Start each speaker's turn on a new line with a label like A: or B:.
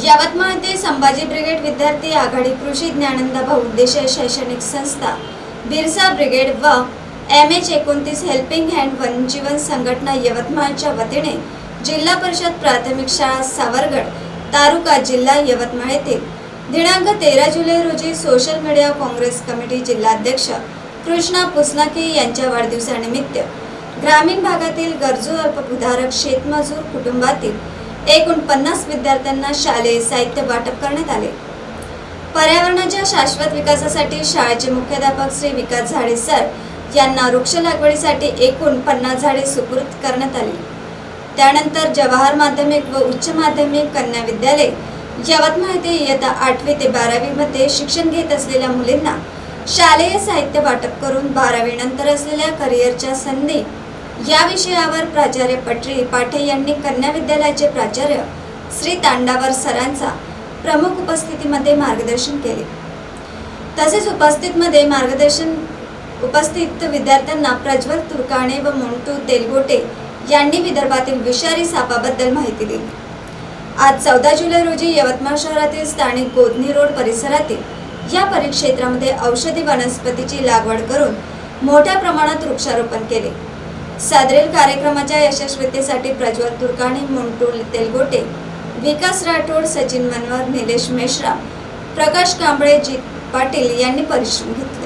A: यवतमाळ येथे संभाजी ब्रिगेड विद्यार्थी आघाडी कृषी ज्ञानंदा बहुउद्देशीय शैक्षणिक संस्था बिरसा ब्रिगेड व MH29 हेल्पिंग हँड वनजीवन संघटना यवतमाळच्या वतीने जिल्हा परिषद प्राथमिक शाळा सावरगड तालुका जिल्हा यवतमाळ येथे दिनांक 13 जुलै रोजी सोशल मीडिया काँग्रेस कमिटी जिल्हाध्यक्ष कृष्णा पुसनाके यांच्या वाढदिवसानिमित्त ग्रामीण भागातील गरजू अल्पभूधारक शेतमजूर कुटुंबातील एकूण 50 विद्यार्थ्यांना शालेय साहित्य वाटप करण्यात आले। पर्यावरणाच्या शाश्वत विकासासाठी शाळेचे मुख्याध्यापक श्री विकास झाडे सर यांना वृक्ष लागवडीसाठी एकूण 50 झाडे सुपूर्द करण्यात आली। त्यानंतर जवाहर माध्यमिक व उच्च माध्यमिक कन्या विद्यालय यवतमाळ येथे इयत्ता 8वी ते 12वी मध्ये शिक्षण घेत असलेल्या मुलींना शालेय साहित्य वाटप करून 12वी नंतर असलेल्या करिअरच्या संधी या विषयावर प्राचार्य पटरी पाठे यांनी कन्या विद्यालयाचे प्राचार्य श्री तांडावर सरांचा प्रमुख उपस्थितीमध्ये मार्गदर्शन केले। तसेच उपस्थित विद्यार्थ्यांना प्रज्वल तुर्काणे व मोंटू तेलगोटे यांनी विदर्भातील विषारी सापाबद्दल माहिती दिली। आज 14 जुलै रोजी यवतमाळ शहरातील स्थानिक गोधनी रोड परिसरातील या परिक्षेत्रामध्ये औषधी वनस्पतीची लागवड करून मोठ्या प्रमाणात वृक्षारोपण केले। सदरील कार्यक्रमाच्या यशस्वीतेसाठी प्रज्वल तुर्काणे, मोंटू तेलगोटे, विकास राठोड, सचिन मनवर, निलेश मेश्राम, प्रकाश कांबळे, जीत पाटील यांनी परिश्रम घेतले।